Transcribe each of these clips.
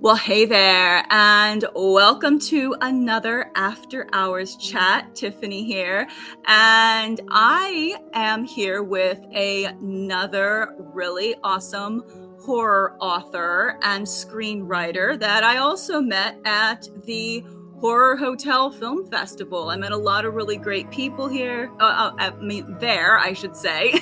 Well, hey there, and welcome to another After Hours chat. Tiffany here, and I am here with another really awesome horror author and screenwriter that I also met at the Horror Hotel Film Festival. I met a lot of really great people here. There, I should say.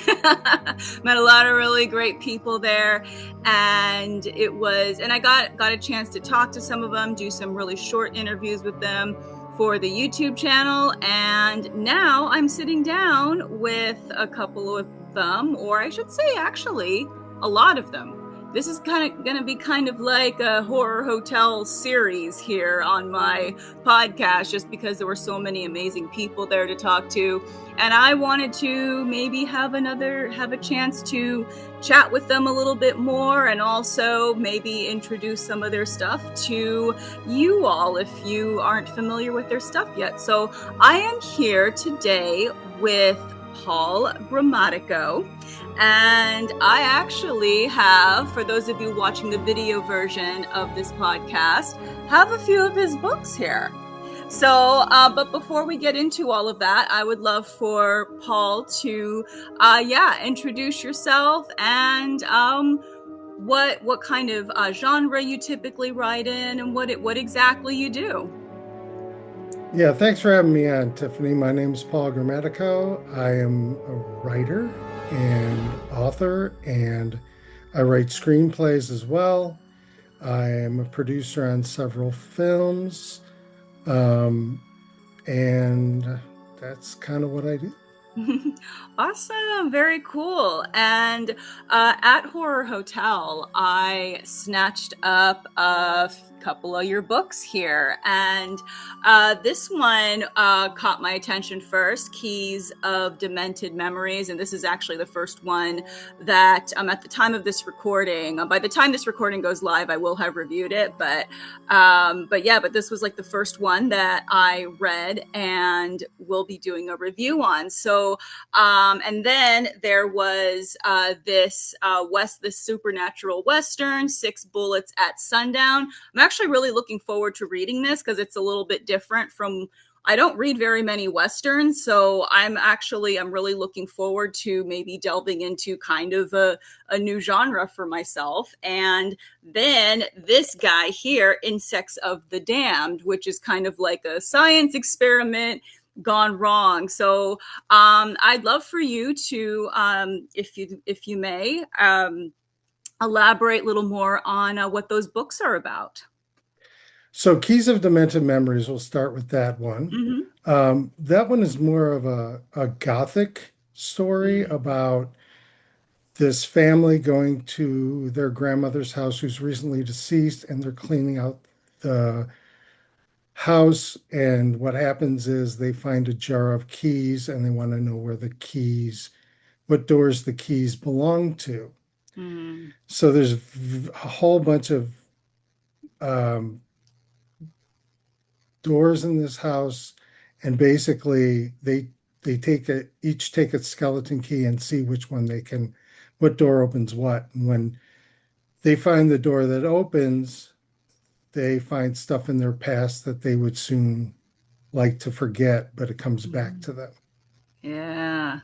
Met a lot of really great people there, and I got a chance to talk to some of them, do some really short interviews with them for the YouTube channel, and now I'm sitting down with a couple of them, or I should say actually a lot of them. This is going to be kind of like a horror hotel series here on my podcast, just because there were so many amazing people there to talk to. And I wanted to maybe have a chance to chat with them a little bit more, and also maybe introduce some of their stuff to you all if you aren't familiar with their stuff yet. So I am here today with Paul Grammatico. And I actually have, for those of you watching the video version of this podcast, have a few of his books here. So, but before we get into all of that, I would love for Paul to, introduce yourself and what kind of genre you typically write in, and what exactly you do. Yeah, thanks for having me on, Tiffany. My name is Paul Grammatico. I am a writer and author, and I write screenplays as well. I am a producer on several films, and that's kind of what I do. Awesome. Very cool. And at Horror Hotel, I snatched up a couple of your books here. And this one caught my attention first, Keys of Demented Memories. And this is actually the first one that at the time of this recording, by the time this recording goes live, I will have reviewed it. But this was like the first one that I read and will be doing a review on. So, and then there was this supernatural Western, Six Bullets at Sundown. I'm actually really looking forward to reading this because it's a little bit different from, I don't read very many Westerns, so I'm really looking forward to maybe delving into kind of a new genre for myself. And then this guy here, Insects of the Damned, which is kind of like a science experiment gone wrong. So I'd love for you to, if you may, elaborate a little more on what those books are about. So, Keys of Demented Memories, we'll start with that one. Mm-hmm. That one is more of a gothic story about this family going to their grandmother's house who's recently deceased, and they're cleaning out the house. And what happens is they find a jar of keys, and they want to know what doors the keys belong to. Mm-hmm. So there's a whole bunch of um, doors in this house, and basically they each take a skeleton key and see what door opens what. And when they find the door that opens, they find stuff in their past that they would soon like to forget, but it comes back to them. Yeah.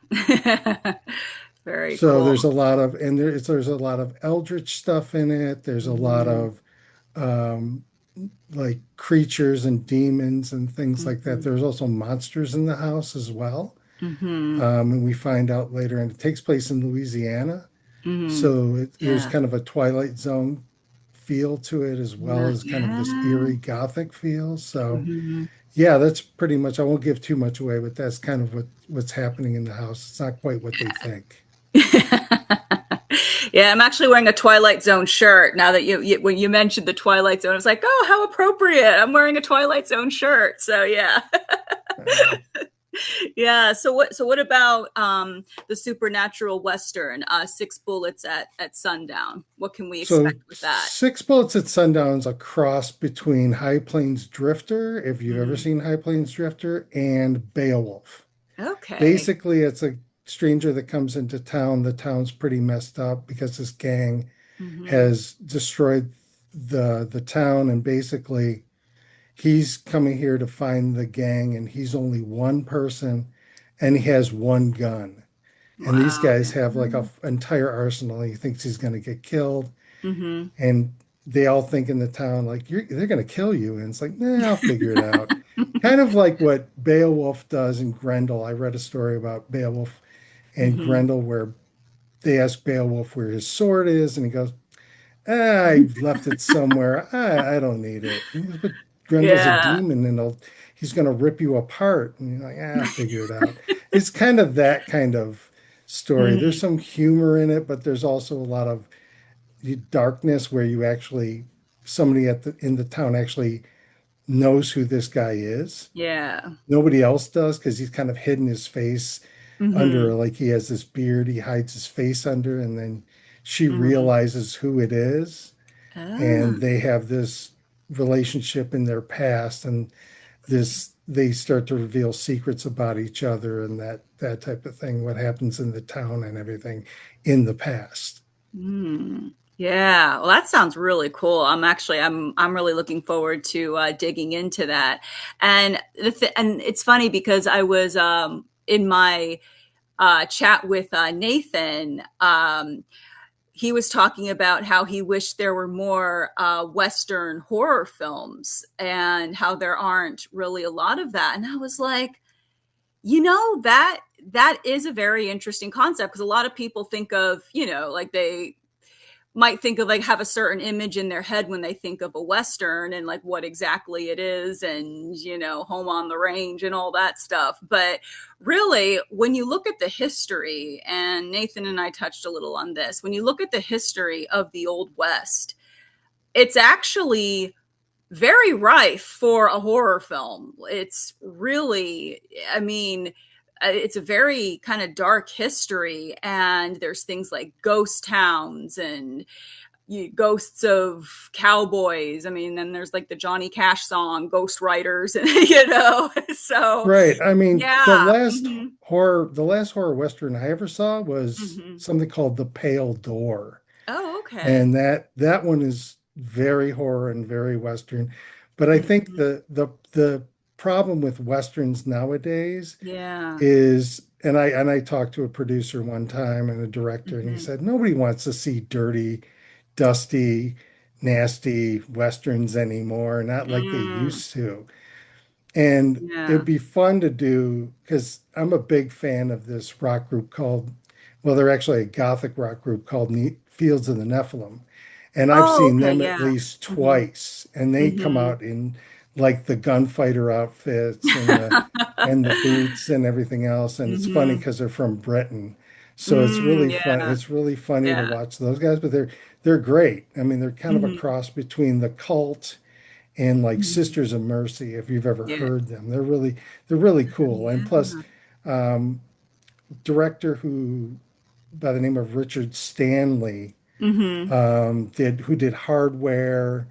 Very So cool. there's a lot of, and there's a lot of eldritch stuff in it. There's a lot Mm-hmm. of um, like creatures and demons and things like that. Mm-hmm. There's also monsters in the house as well. Mm-hmm. And we find out later, and it takes place in Louisiana. Mm-hmm. So there's Yeah. kind of a Twilight Zone feel to it, as well Yeah. as kind of this Yeah. eerie gothic feel. So Mm-hmm. yeah, that's pretty much, I won't give too much away, but that's kind of what's happening in the house. It's not quite what they think. Yeah, I'm actually wearing a Twilight Zone shirt now that when you mentioned the Twilight Zone, I was like, oh, how appropriate. I'm wearing a Twilight Zone shirt. So yeah. Uh, Yeah. So what about the supernatural Western, Six Bullets at Sundown? What can we So expect with that? Six Bullets at Sundown is a cross between High Plains Drifter, if you've ever Mm. seen High Plains Drifter, and Beowulf. Okay. Basically, it's a stranger that comes into town. The town's pretty messed up because this gang Mm-hmm. has destroyed the town, and basically he's coming here to find the gang, and he's only one person, and he has one gun. And these Wow. guys have like a entire arsenal. He thinks he's going to get killed, Mm-hmm. and they all think in the town like they're going to kill you, and it's like, nah, I'll figure it out. Kind of like what Beowulf does in Grendel. I read a story about Beowulf and Mm-hmm. Grendel where they ask Beowulf where his sword is, and he goes, I left it somewhere. I don't need it. He goes, but Grendel's a Yeah. demon, and he's going to rip you apart. And you're like, figure it out. It's kind of that kind of story. There's Mhm. some humor in it, but there's also a lot of darkness where you actually somebody in the town actually knows who this guy is. Yeah. Nobody else does because he's kind of hidden his face under, Mm-hmm. like he has this beard he hides his face under, and then she Mm-hmm. realizes who it is, Ah. and they have this relationship in their past, and this they start to reveal secrets about each other and that type of thing, what happens in the town and everything in the past. Mm. Yeah. Well, that sounds really cool. I'm really looking forward to digging into that. And and it's funny because I was in my chat with Nathan. He was talking about how he wished there were more Western horror films and how there aren't really a lot of that. And I was like, that is a very interesting concept because a lot of people think of, like they might think of like have a certain image in their head when they think of a Western and like what exactly it is and, home on the range and all that stuff. But really, when you look at the history, and Nathan and I touched a little on this, when you look at the history of the Old West, it's actually very rife for a horror film. It's really, I mean, it's a very kind of dark history, and there's things like ghost towns and ghosts of cowboys. I mean, then there's like the Johnny Cash song, Ghost Writers, and so Right. I mean, yeah. Hmm. the last horror Western I ever saw was Hmm. something called The Pale Door. Oh, okay. And that one is very horror and very Western. But I think Hmm. the problem with Westerns nowadays Yeah. is, and I talked to a producer one time and a director, and he Hmm. said nobody wants to see dirty, dusty, nasty Westerns anymore, not like they Mm. used to. And Yeah. it'd be fun to do because I'm a big fan of this rock group called, well, they're actually a gothic rock group called Fields of the Nephilim. And I've Oh, seen okay. them at Yeah. least Hmm. twice, and they come Hmm. out in like the gunfighter outfits and the boots and everything else. And it's funny Hmm. because they're from Britain. So it's Mm, really fun. yeah. It's really funny to Yeah. watch those guys, but they're great. I mean, they're kind of a Hmm. cross between the Cult and like Hmm. Sisters of Mercy, if you've ever Yeah. heard them. They're really cool. And plus, Yeah. um, director who by the name of Richard Stanley Hmm. did who did Hardware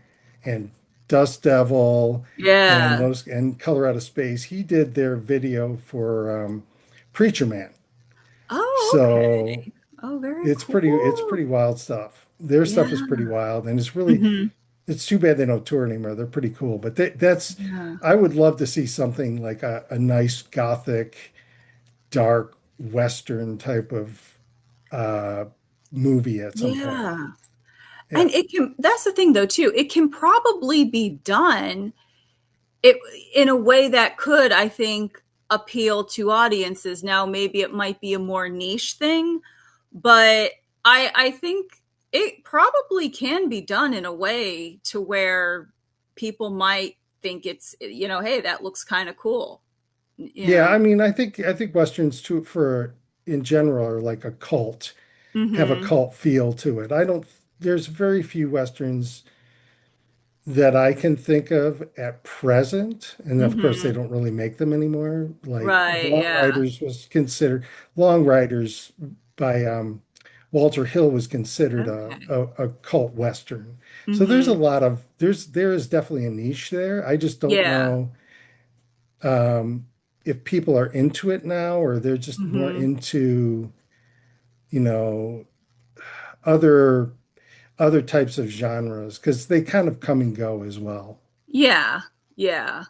and Dust Devil and Yeah. those and Color Out of Space. He did their video for Preacher Man. Oh, So okay. Oh, very it's pretty cool. wild stuff. Their Yeah. stuff is pretty wild, and Hmm. it's too bad they don't tour anymore. They're pretty cool, but that's Yeah. I would love to see something like a nice gothic, dark Western type of uh, movie at some point. Yeah. Yeah, And that's the thing though, too. It can probably be done it in a way that could, I think, appeal to audiences. Now, maybe it might be a more niche thing, but I think it probably can be done in a way to where people might think it's, hey, that looks kind of cool, you yeah. know. I mean, I think westerns too, for in general, are like a cult, have a Mhm. cult feel to it. I don't. There's very few westerns that I can think of at present, and of course they Mhm. don't really make them anymore. Like Right, yeah. Long Riders by Walter Hill was considered Okay. a cult western. So there's a Mhm. lot of there is definitely a niche there. I just don't Yeah. know um, if people are into it now, or they're just more Mhm. into, you know, other. other types of genres because they kind of come and go as well. Yeah. Yeah.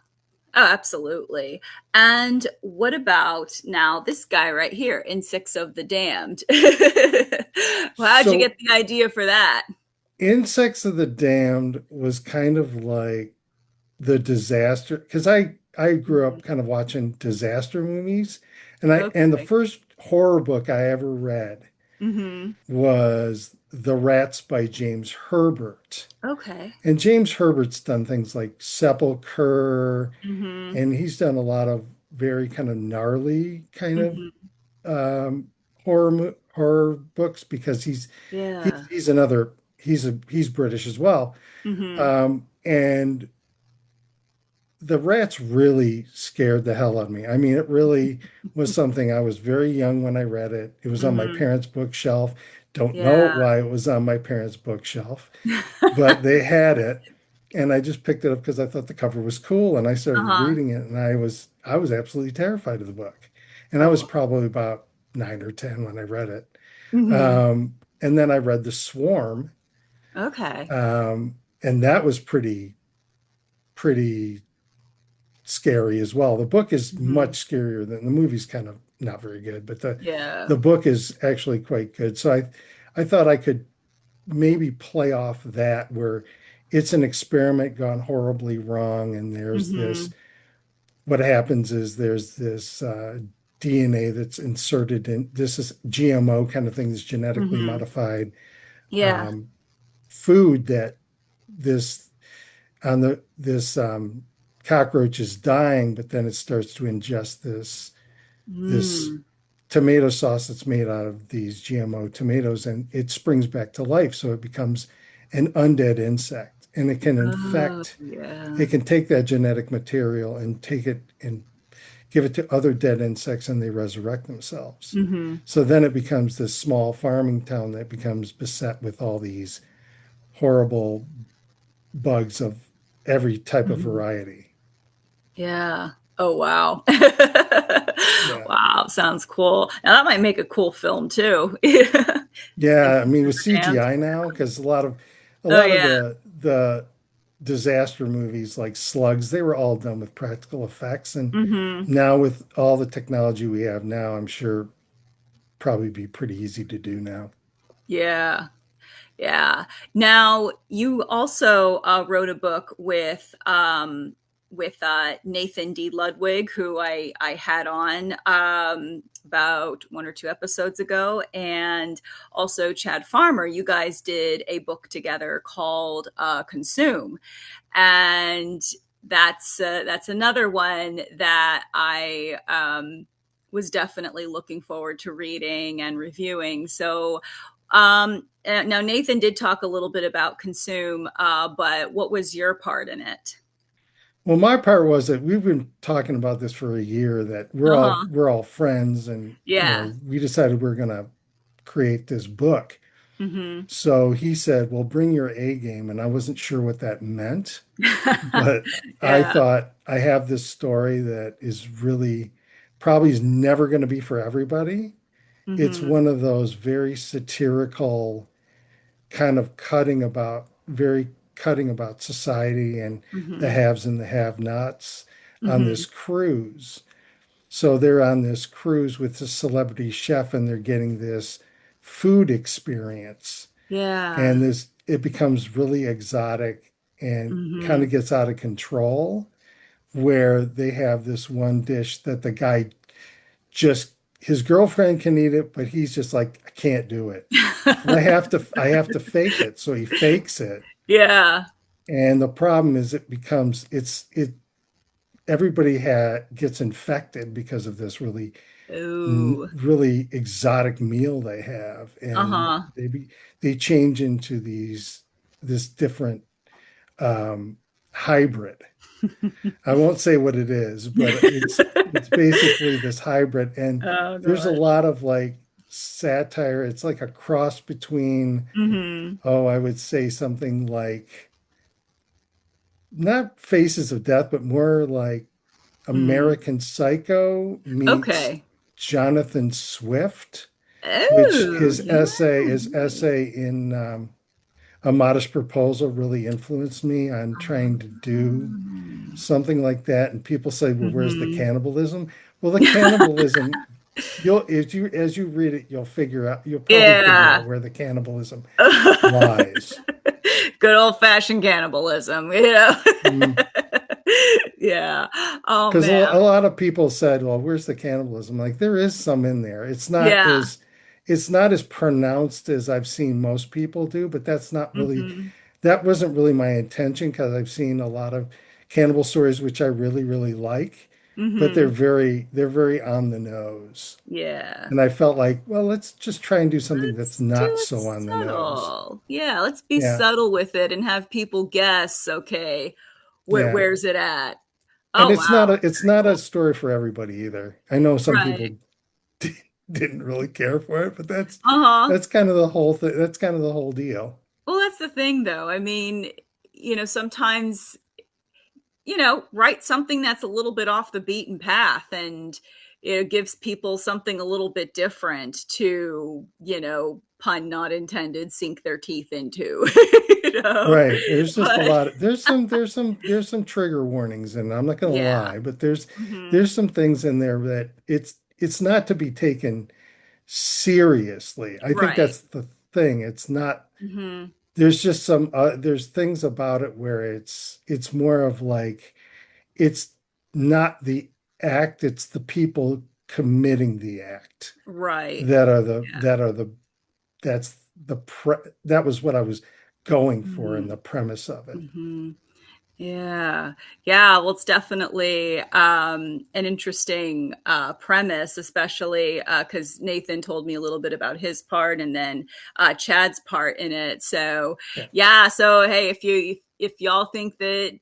Oh, absolutely. And what about now this guy right here, Insects of the Damned? Well, how'd you So get the idea for that? Insects of the Damned was kind of like the disaster because I grew up kind of watching disaster movies, and the Okay. first horror book I ever read Mm-hmm. was The Rats by James Herbert. Okay. And James Herbert's done things like Sepulcher, Mm-hmm. and he's done a lot of very kind of gnarly kind of Mm-hmm. horror books because Yeah. he's another he's British as well. Mm-hmm. And the rats really scared the hell out of me. I mean, it really was something. I was very young when I read it. It was on my Mm-hmm. parents' bookshelf. Don't know Yeah. why it was on my parents' bookshelf, but they had it, and I just picked it up because I thought the cover was cool, and I started Uh-huh. reading it, and I was absolutely terrified of the book, and I was Oh. probably about 9 or 10 when I read it, Mm-hmm. and then I read The Swarm, Okay. and that was pretty scary as well. The book is Mm-hmm. much scarier than the movie's kind of not very good, but the Yeah. the book is actually quite good. So I thought I could maybe play off that where it's an experiment gone horribly wrong, and there's this Mm-hmm. what happens is there's this DNA that's inserted in this is GMO kind of thing, this genetically Mm-hmm. modified Yeah. um, food that this on the this cockroach is dying, but then it starts to ingest this Mm. tomato sauce that's made out of these GMO tomatoes, and it springs back to life. So it becomes an undead insect, and it can Oh, infect. yeah. It can take that genetic material and take it and give it to other dead insects, and they resurrect themselves. Mm-hmm. So then it becomes this small farming town that becomes beset with all these horrible bugs of every type of Mm-hmm. variety. Yeah. Oh, wow. Yeah. Wow, sounds cool. Now that might make a cool film too. Yeah, I Insects mean of with the Damned. CGI now, because a Oh lot of yeah. the disaster movies like Slugs, they were all done with practical effects. And Mm-hmm. now with all the technology we have now, I'm sure probably be pretty easy to do now. Yeah. Yeah. Now you also wrote a book with Nathan D. Ludwig, who I had on about 1 or 2 episodes ago, and also Chad Farmer. You guys did a book together called Consume, and that's another one that I was definitely looking forward to reading and reviewing. So now Nathan did talk a little bit about Consume, but what was your part in it? Well, my part was that we've been talking about this for a year, that we're all Uh-huh. we're all friends, and Yeah. we decided we're gonna create this book. Mm-hmm. So he said, "Well, bring your A game," and I wasn't sure what that meant. But I Yeah. thought I have this story that is really probably is never going to be for everybody. It's Mm-hmm. one of those very satirical, kind of very cutting about society and the Mm-hmm. haves and the have-nots on Mm-hmm. this cruise. So they're on this cruise with the celebrity chef, and they're getting this food experience, Yeah. and this it becomes really exotic and kind Mm-hmm. of gets out of control, where they have this one dish that the guy just his girlfriend can eat it, but he's just like, I can't do it. And I have to fake it. So he fakes it. Yeah. And the problem is it becomes it everybody gets infected because of this Ooh. really exotic meal they have. And Uh-huh. they change into this different hybrid. I won't say what it is, but it's basically this hybrid, and Oh there's a gosh. lot of like satire. It's like a cross between, Mm-hmm. oh, I would say something like not Faces of Death, but more like Mm. American Psycho meets Okay. Jonathan Swift, which Oh, his yeah. essay is essay in A Modest Proposal really influenced me on trying to do something like that. And people say, well, where's the Mm-hmm. cannibalism? Well, the cannibalism, as you read it, you'll probably figure out Yeah. where the cannibalism lies. Good old-fashioned cannibalism, you know? Yeah. Oh Because a man. lot of people said, well, where's the cannibalism? Like there is some in there. Yeah. It's not as pronounced as I've seen most people do, but Hmm. that wasn't really my intention because I've seen a lot of cannibal stories which I really, really like, but Hmm. they're very on the nose. Yeah. And I felt like, well, let's just try and do something that's Let's do not it so on the nose. subtle. Yeah, let's be Yeah. subtle with it and have people guess, okay, Yeah. where's it at? And Oh wow, it's very not a cool. story for everybody either. I know some Right. people didn't really care for it, but Uh-huh. that's kind of the whole thing. That's kind of the whole deal. Well, that's the thing though. I mean, sometimes write something that's a little bit off the beaten path and gives people something a little bit different to, pun not intended, sink their teeth into. you know? Right. There's just a But lot of, there's some trigger warnings, and I'm not going to yeah. lie, but Hmm. there's some things in there that it's not to be taken seriously. I think Right. that's the thing. It's not, Hmm. there's just there's things about it where it's more of like it's not the act, it's the people committing the act Right. Yeah. that are the that's that was what I was going for in Hmm. the premise of it. Hmm. Yeah. Yeah. Well, it's definitely an interesting premise, especially because Nathan told me a little bit about his part and then Chad's part in it. So, Yeah. yeah. So, hey, if y'all think that,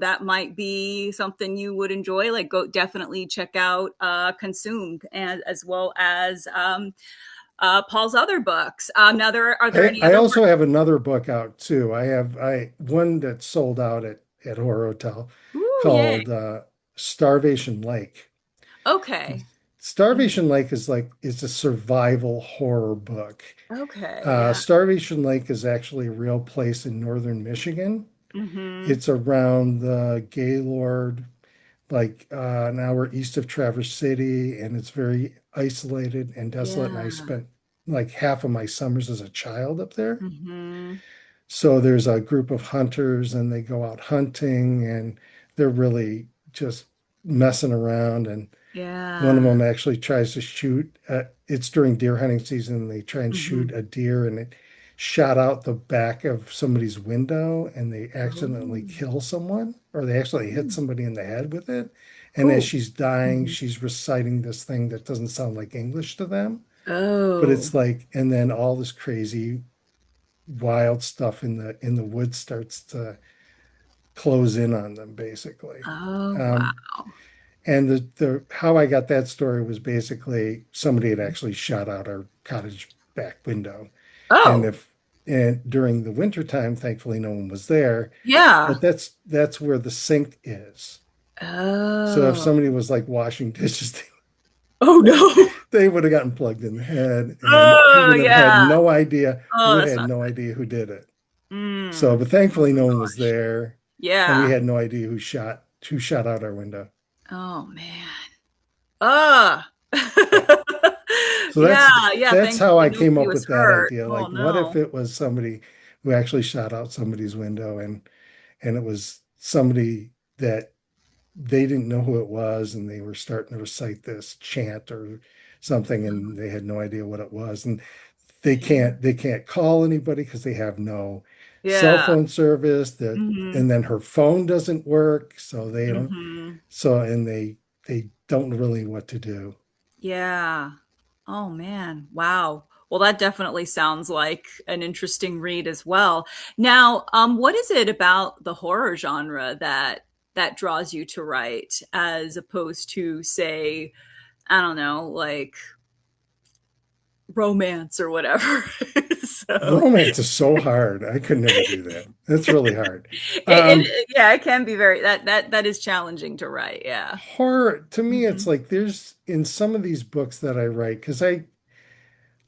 that might be something you would enjoy, like go definitely check out Consumed and as well as Paul's other books. Now, are there any I other also works? have another book out too. I one that sold out at Horror Hotel Ooh, yay. called Starvation Lake. Okay. Starvation Lake is a survival horror book. Okay. Yeah. Starvation Lake is actually a real place in northern Michigan. Mm-hmm. It's around the Gaylord, like an hour east of Traverse City, and it's very isolated and desolate. And I Yeah. spent like half of my summers as a child up there. Mm-hmm. So there's a group of hunters, and they go out hunting, and they're really just messing around. And one of Yeah. them actually tries to shoot. It's during deer hunting season. And they try and shoot Mm-hmm. a deer, and it shot out the back of somebody's window, and they accidentally Oh. kill someone, or they actually hit somebody in the head with it. And as Oh. she's dying, Mm-hmm. she's reciting this thing that doesn't sound like English to them, but Oh. it's like, and then all this crazy, wild stuff in the woods starts to close in on them, basically. Oh, Um, wow. And the how I got that story was basically somebody had actually shot out our cottage back window. And Oh. if and during the winter time, thankfully no one was there. Yeah. But that's where the sink is. So if Oh. somebody was like washing dishes, Oh no. they would have gotten plugged in the head, and you Oh would have had yeah. no idea. You Oh, would have that's had not no good. idea who did it. So, Mm. but Oh thankfully no one was gosh. there, and we Yeah. had no idea who shot out our window. Oh man. Ah. Yeah. So Yeah, yeah, that's how thankfully I came nobody up was with that hurt. idea. Oh Like, what if no. it was somebody who actually shot out somebody's window, and it was somebody that they didn't know who it was, and they were starting to recite this chant or something, and they had no idea what it was, and Yeah. they can't call anybody because they have no cell Yeah. phone service. That Mhm. and then her phone doesn't work, so they don't. Mhm. So and they don't really what to do. Yeah. Oh man. Wow. Well, that definitely sounds like an interesting read as well. Now, what is it about the horror genre that draws you to write as opposed to, say, I don't know, like romance or whatever? So Romance is so hard. I could never do that. That's really hard. Um, yeah, it can be very that is challenging to write. Yeah. Horror to me, it's Hmm. like there's in some of these books that I write because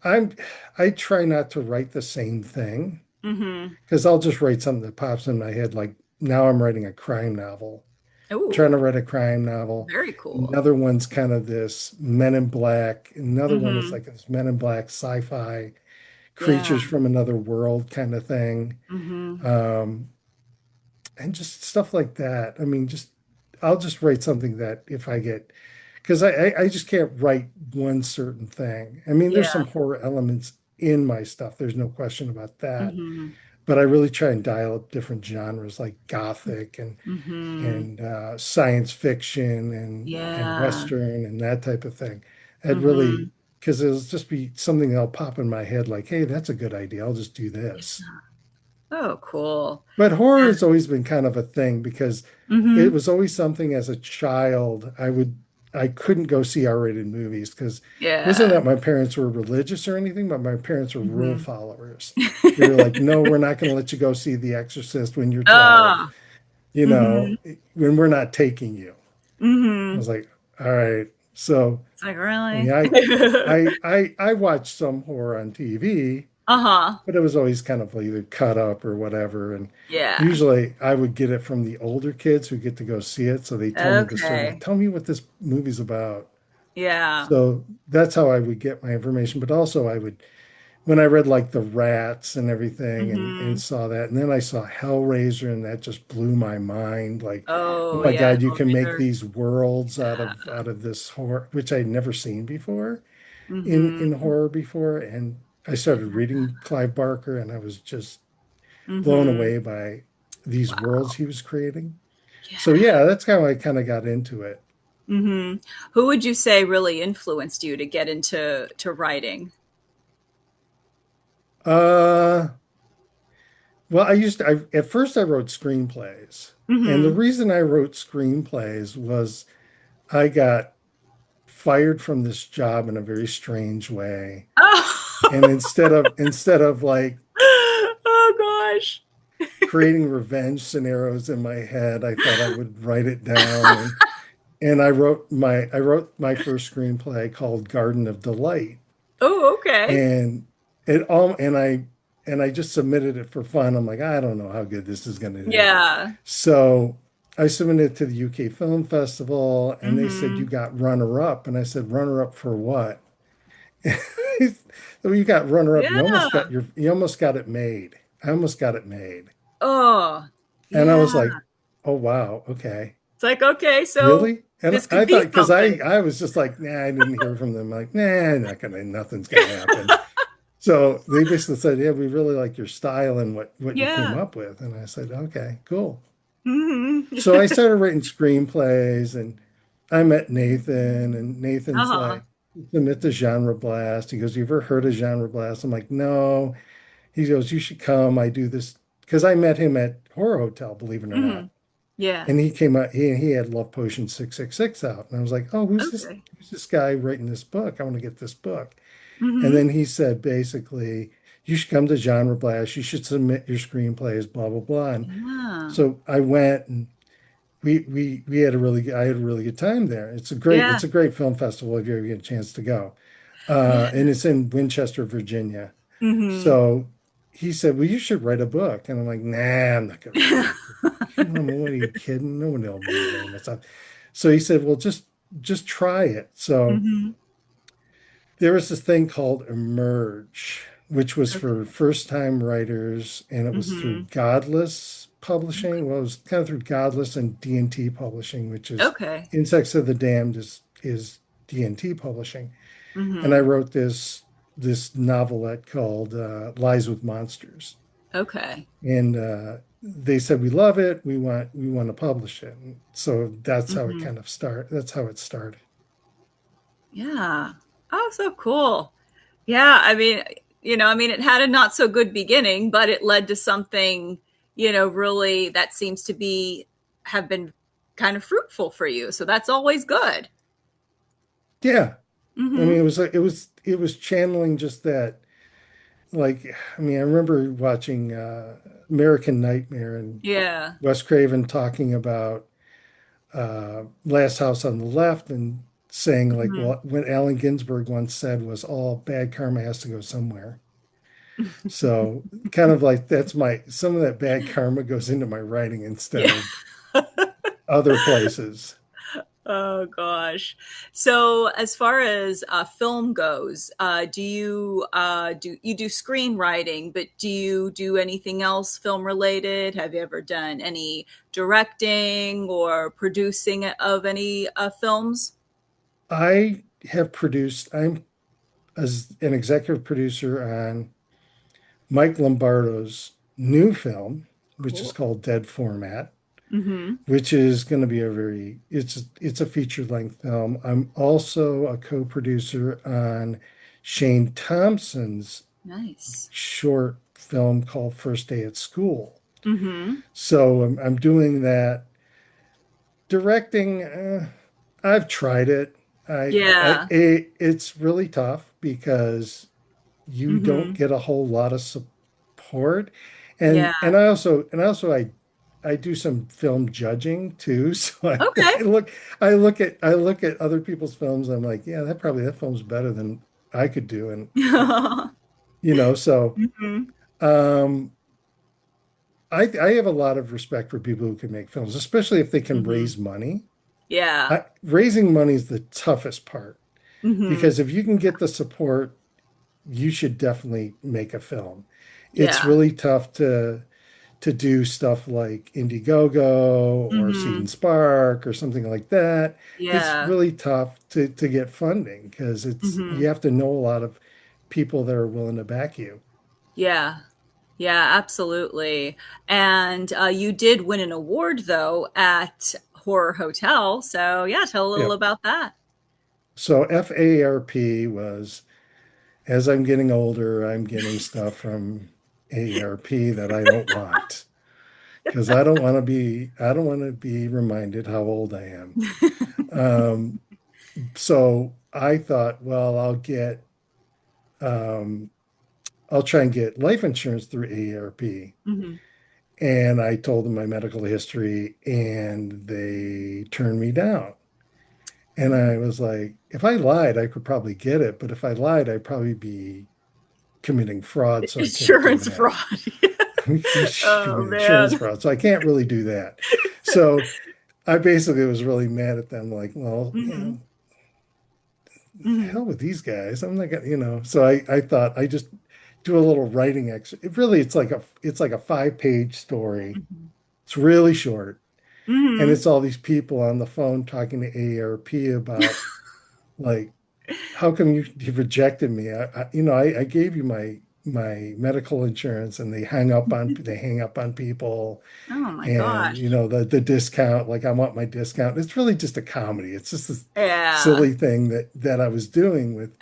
I'm I try not to write the same thing. Mm-hmm. Because I'll just write something that pops in my head. Like now I'm writing a crime novel, trying to Oh, write a crime novel. very cool. Another one's kind of this Men in Black. Another one is Mm-hmm. like this Men in Black sci-fi Yeah. creatures from another world kind of thing. Mm-hmm. Um, and just stuff like that. I mean, just I'll just write something that if I get, because I just can't write one certain thing. I mean, there's Yeah. some horror elements in my stuff. There's no question about that. Mm-hmm. But I really try and dial up different genres like gothic Mm-hmm. and science fiction and Yeah. western and that type of thing. I'd Mm-hmm. really because it'll just be something that'll pop in my head like, hey, that's a good idea. I'll just do this. Oh, cool. But horror has always been kind of a thing because it Mm-hmm. was always something as a child I couldn't go see R-rated movies because it wasn't Yeah. that my parents were religious or anything, but my parents were rule Mm-hmm. followers. They were like, no, we're not going to let you go see The Exorcist when you're 12, Ah. you Mm-hmm. know, when we're not taking you. I Mm-hmm. was like, all right. So, It's like, I mean, really? I watched some horror on TV, Uh-huh. but it was always kind of either cut up or whatever. And Yeah. usually I would get it from the older kids who get to go see it. So they tell me the story, like, Okay. tell me what this movie's about. Yeah. So that's how I would get my information. But also I would, when I read like The Rats and everything and Mm-hmm. saw that, and then I saw Hellraiser and that just blew my mind. Like, oh Oh, my yeah. God, you can make Hellraiser. these worlds Yeah. out of this horror, which I'd never seen before in Mm-hmm. horror before. And I started reading Clive Barker and I was just blown Mm-hmm. away by these worlds he was creating. Yeah. So yeah, that's how I kind of got into it. Mm-hmm. Who would you say really influenced you to get into writing? Uh, well, at first I wrote screenplays. And the Mm-hmm. reason I wrote screenplays was I got fired from this job in a very strange way. And Oh. instead of like Oh gosh. creating revenge scenarios in my head, I thought I would write it down and I wrote my first screenplay called Garden of Delight. Oh, okay. And it all and I just submitted it for fun. I'm like, I don't know how good this is going to do. Yeah. So I submitted it to the UK Film Festival, and they said you Mm-hmm. got runner up, and I said runner up for what? So you got runner up. Yeah. You almost got it made. I almost got it made, Oh, and I yeah. was like, oh wow, okay, It's like, okay, so really? And this I could thought be because something. I was just like, nah, I didn't hear from them. Like, nah, nothing's gonna happen. So they basically said, "Yeah, we really like your style and what you came Yeah. up with." And I said, "Okay, cool." Mm-hmm. So I started writing screenplays, and I met Nathan, and Nathan's Uh-huh. like, "Submit the Genre Blast." He goes, "You ever heard of Genre Blast?" I'm like, "No." He goes, "You should come. I do this," because I met him at Horror Hotel, believe it or Mm-hmm. not. Yeah. And he came out. He had Love Potion 666 out, and I was like, "Oh, Okay. who's this guy writing this book? I want to get this book." And Mm-hmm. then he said basically, you should come to Genre Blast. You should submit your screenplays, blah blah blah. And Yeah. so I went, and we had I had a really good time there. Yeah. It's a great film festival if you ever get a chance to go. Yeah. And it's in Winchester, Virginia. Mm-hmm. So he said, well, you should write a book. And I'm like, nah, I'm not gonna write a book. Come on, what are you kidding? No one will be writing this up. So he said, well, just try it. So Mm-hmm. there was this thing called Emerge, which was Okay. for first time writers, and it was through Mm-hmm. Godless Publishing. Well, it was kind of through Godless and D&T Publishing, which is Okay. Insects of the Damned is D&T Publishing. And I Mm-hmm. wrote this novelette called Lies with Monsters. Okay. And they said, we love it. We want to publish it. And so Mm-hmm. that's how it started. Yeah. Oh, so cool. Yeah, I mean, it had a not so good beginning, but it led to something, really that seems to be have been kind of fruitful for you. So that's always good. Yeah. I mean, Mm-hmm. it was channeling just that. Like, I mean, I remember watching American Nightmare and Yeah. Wes Craven talking about Last House on the Left and saying like, Mm-hmm. well, what Allen Ginsberg once said was all bad karma has to go somewhere. So kind of like that's my some of that bad karma goes into my writing instead Yeah. of other places. Oh gosh. So as far as film goes, do you do screenwriting, but do you do anything else film related? Have you ever done any directing or producing of any films? I have produced, I'm as an executive producer on Mike Lombardo's new film, which is Cool. called Dead Format, Mm-hmm. which is going to be it's a feature length film. I'm also a co-producer on Shane Thompson's Nice. short film called First Day at School. Mm-hmm. So I'm doing that. Directing, I've tried it. Yeah. It's really tough because you don't Mm-hmm. get a whole lot of support, Yeah. and I do some film judging too. So Okay. I look at other people's films. I'm like, yeah, that film's better than I could do, and so Mm-hmm. um, I have a lot of respect for people who can make films, especially if they can Mm-hmm. raise money. Yeah. Raising money is the toughest part Mm-hmm. because if you can get the support, you should definitely make a film. It's Yeah. really tough to do stuff like Indiegogo or Seed Mm-hmm. and Spark or something like that. It's Yeah. really tough to get funding because it's Mm-hmm. you have to know a lot of people that are willing to back you. Yeah. Yeah, absolutely. And you did win an award though at Horror Hotel. So yeah, tell a little Yep. about that. So FARP was as I'm getting older, I'm getting stuff from AARP that I don't want because I don't want to be reminded how old I am. Um, so I thought, well, um, I'll try and get life insurance through AARP. Hmm. And I told them my medical history and they turned me down. And I was like, if I lied, I could probably get it. But if I lied, I'd probably be committing fraud. So I can't do Insurance that. fraud. Oh Insurance man. fraud. So I can't really do that. So I basically was really mad at them, like, well, Hmm. Hmm. hell with these guys. I'm not gonna, So I thought I just do a little writing exercise. It's like a 5-page story. It's really short. And Hmm. it's all these people on the phone talking to AARP about like how come you rejected me? I gave you my medical insurance and they hang up on people Oh my and gosh. the discount, like I want my discount. It's really just a comedy. It's just this Yeah. silly thing that I was doing with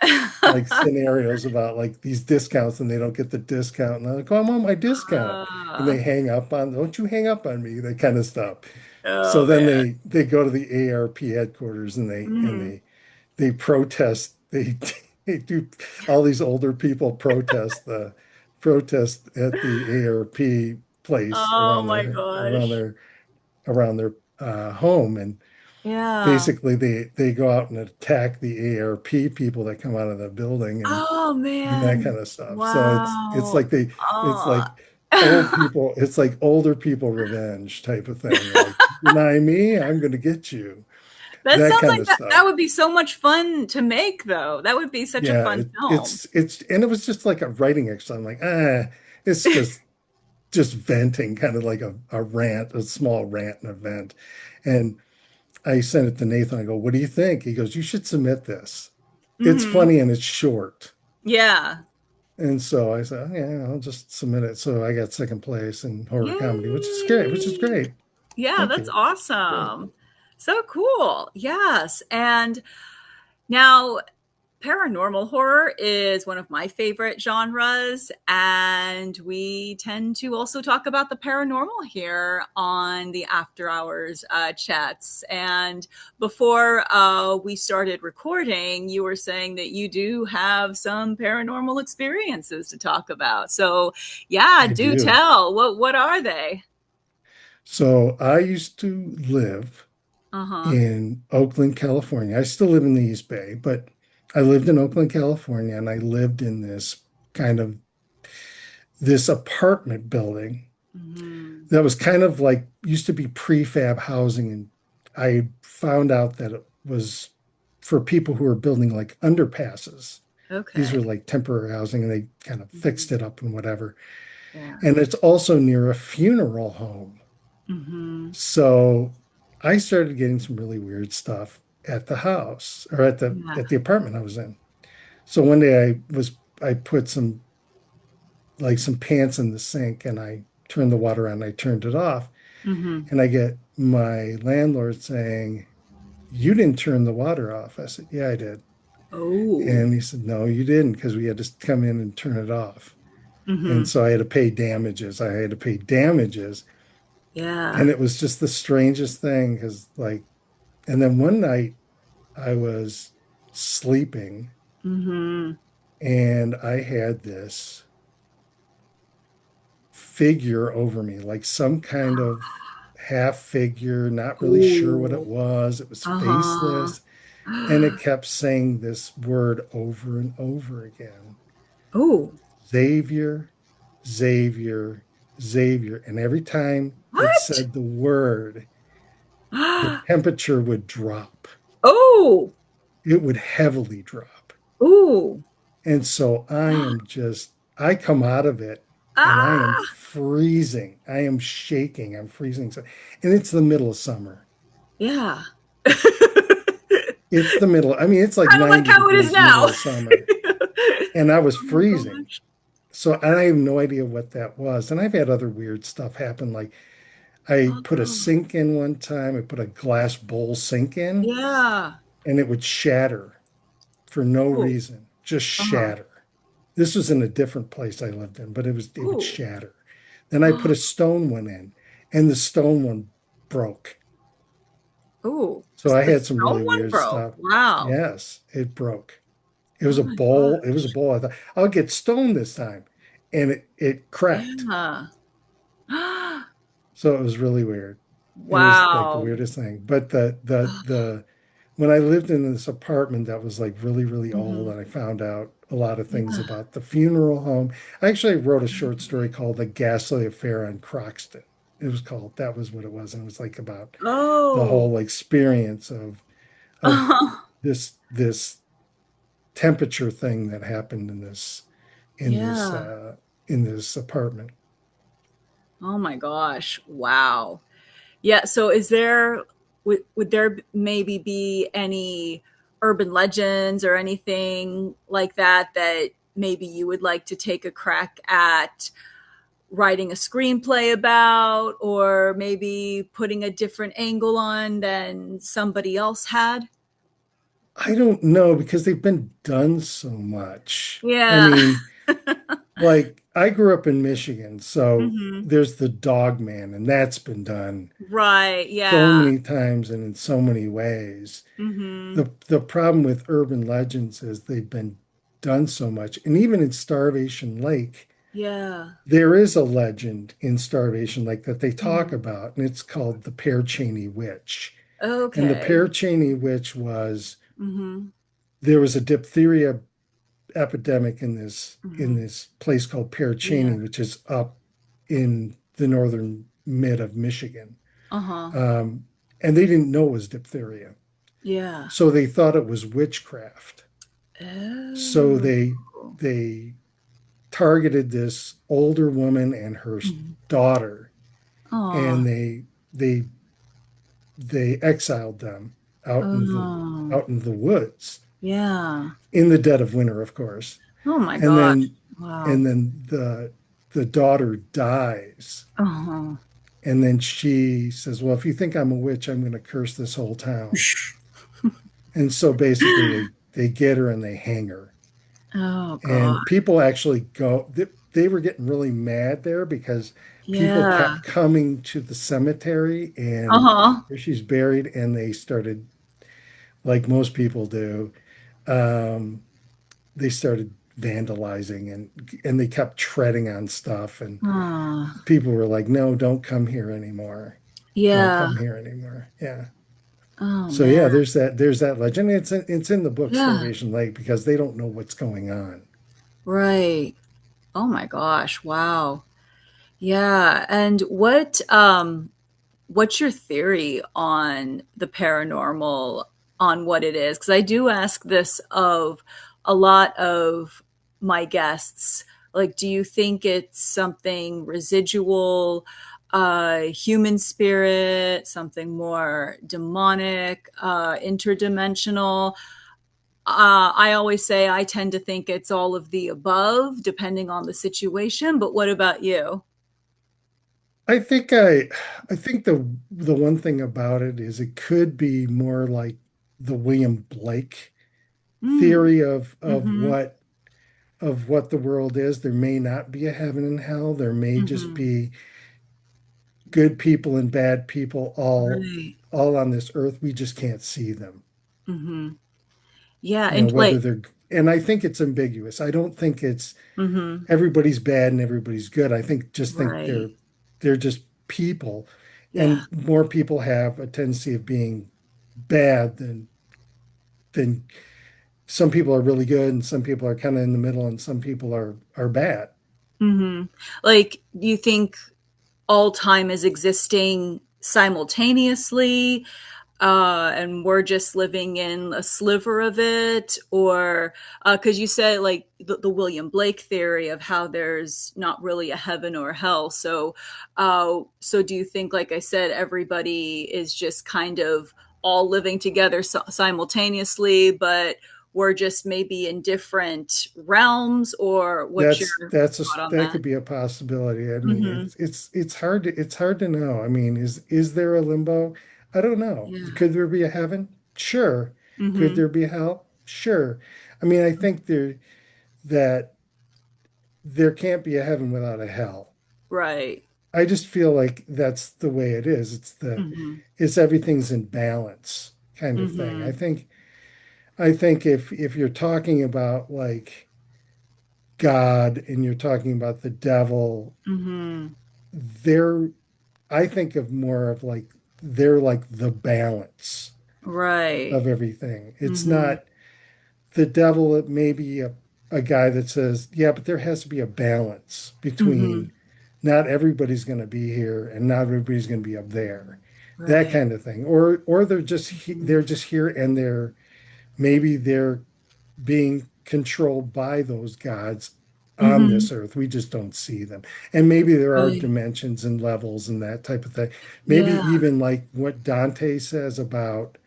like scenarios about like these discounts and they don't get the discount and I'm like, oh, I want my discount. And Uh, they hang up on, don't you hang up on me, that kind of stuff. So oh then man. they go to the ARP headquarters and Hmm. they protest. They do all these older people protest at the ARP place Oh my gosh. around their home, and Yeah. basically they go out and attack the ARP people that come out of the building Oh and that man. kind of stuff. So Wow. it's Oh. like old people, it's like older people revenge type of thing. Like deny me, I'm going to get you. That That sounds kind like of that stuff. would be so much fun to make though. That would be such a Yeah, fun film. it's and it was just like a writing exercise. I'm like, it's just venting, kind of like a rant, a small rant, and event. And I sent it to Nathan. I go, what do you think? He goes, you should submit this. It's Hmm. funny and it's short. Yeah. And so I said, "Oh, yeah, I'll just submit it." So I got second place in horror comedy, which is great, which is Yay. great. Yeah, Thank that's you. Great. awesome. So cool. Yes. And now paranormal horror is one of my favorite genres, and we tend to also talk about the paranormal here on the After Hours chats. And before we started recording, you were saying that you do have some paranormal experiences to talk about. So, yeah, I do do. tell. What are they? So I used to live Uh huh. in Oakland, California. I still live in the East Bay, but I lived in Oakland, California, and I lived in this kind of this apartment building Mm-hmm. that was kind of like used to be prefab housing. And I found out that it was for people who were building like underpasses. These Okay. were like temporary housing and they kind of Mm-hmm. fixed it up and whatever. Yeah. And it's also near a funeral home. Mm-hmm. So I started getting some really weird stuff at the house or Yeah. at the apartment I was in. So one day I put some pants in the sink and I turned the water on, I turned it off, Mm-hmm. and I get my landlord saying, "You didn't turn the water off." I said, "Yeah, I did." Oh. And he said, "No, you didn't, because we had to come in and turn it off." Mm-hmm. And so I had to pay damages. I had to pay damages. Yeah. And it was just the strangest thing because, like, and then one night I was sleeping Mm-hmm. and I had this figure over me, like some kind of half figure, not really sure what it Oh. was. It was Uh-huh. faceless. And it kept saying this word over and over again: Oh. Xavier, Xavier, Xavier. And every time it What? said the word, the temperature would drop. Oh. It would heavily drop. Oh. And so I come out of it and I am Ah. freezing. I am shaking. I'm freezing. So, and it's the middle of summer. Yeah. It's the middle. I mean, it's like Kind of like 90 how it is degrees now. middle of summer. And I was Oh my freezing. gosh. So and I have no idea what that was. And I've had other weird stuff happen. Like I put a Oh. sink in one time. I put a glass bowl sink in Yeah. and it would shatter for no Oh. reason, just Uh-huh. shatter. This was in a different place I lived in, but it would Oh. shatter. Then I put a stone one in, and the stone one broke. Oh. So I The had some stone really one weird broke. stuff. Wow. Yes, it broke. It was Oh a my bowl. It was a gosh. bowl. I thought I'll get stoned this time, and it cracked. Yeah. So it was really weird. It was like the Wow. weirdest thing. But the when I lived in this apartment that was like really, really old, Hmm. and I found out a lot of things Yeah. about the funeral home. I actually wrote a short story called The Ghastly Affair on Croxton. It was called, that was what it was. And it was like about the Oh. whole experience of this temperature thing that happened in this Yeah. uh in this apartment. Oh my gosh. Wow. Yeah. So would there maybe be any urban legends or anything like that that maybe you would like to take a crack at writing a screenplay about, or maybe putting a different angle on than somebody else had? I don't know because they've been done so much. I Yeah. mean, like I grew up in Michigan, so Hmm. there's the Dog Man, and that's been done Right. so Yeah. many times and in so many ways. Hmm. The problem with urban legends is they've been done so much. And even in Starvation Lake, Yeah. there is a legend in Starvation Lake that they talk Mhm. about, and it's called the Pear Cheney Witch. And the Okay. Pear Cheney Witch was Hmm. there was a diphtheria epidemic in Hmm. this place called Pear Yeah. Cheney, which is up in the northern mid of Michigan. Uh-huh. Um, and they didn't know it was diphtheria. Yeah. So they thought it was witchcraft. So Oh. they targeted this older woman and her Mhm. daughter, Aw. and they they exiled them Oh. out in the woods Yeah. in the dead of winter, of course. Oh my And gosh. then Wow. and then the daughter dies. Uh-huh. And then she says, "Well, if you think I'm a witch, I'm going to curse this whole town." And so basically they get her and they hang her. Oh God. And people actually they were getting really mad there because people Yeah. kept coming to the cemetery and Uh-huh. where she's buried, and they started, like most people do, um, they started vandalizing and they kept treading on stuff, and Ah. people were like, "No, don't come here anymore. Don't Yeah. come here anymore." Yeah. Oh So man. yeah, there's that legend. It's in the book Yeah. Starvation Lake because they don't know what's going on. Right. Oh my gosh. Wow. Yeah. And what's your theory on the paranormal, on what it is? Because I do ask this of a lot of my guests. Like, do you think it's something residual, human spirit, something more demonic, interdimensional? I always say I tend to think it's all of the above, depending on the situation. But what about you? I think I I think the one thing about it is it could be more like the William Blake Mm. theory Mm-hmm. of what the world is. There may not be a heaven and hell. There may just Mm-hmm. be good people and bad people Right. all on this earth. We just can't see them. Mm-hmm. Yeah. You know, And whether like, they're and I think it's ambiguous. I don't think it's mm-hmm. everybody's bad and everybody's good. I think Right. they're just people, Yeah. and more people have a tendency of being bad than some people are really good and some people are kind of in the middle and some people are bad. Mm-hmm. Like, do you think all time is existing simultaneously, and we're just living in a sliver of it? Or because you said like the William Blake theory of how there's not really a heaven or hell, so do you think, like I said, everybody is just kind of all living together simultaneously, but we're just maybe in different realms? Or what's your thought on That that? could be a possibility. I mean, Mm-hmm. it's hard to know. I mean, is there a limbo? I don't know. Yeah. Could there be a heaven? Sure. Could Mm-hmm. there be a hell? Sure. I mean, I think that there can't be a heaven without a hell. Right. I just feel like that's the way it is. Mm-hmm. It's everything's in balance kind of thing. Mm-hmm. I think if you're talking about like God and you're talking about the devil, Mm-hmm. they're I think of more of like they're like the balance Right. of everything. It's Mm-hmm. not the devil, it may be a guy that says, yeah, but there has to be a balance Mm-hmm. between not everybody's going to be here and not everybody's going to be up there. That Right. kind of thing. Or they're just here and they're being controlled by those gods on Mm-hmm. this earth. We just don't see them. And maybe there are Right. dimensions and levels and that type of thing. Maybe Yeah. even like what Dante says about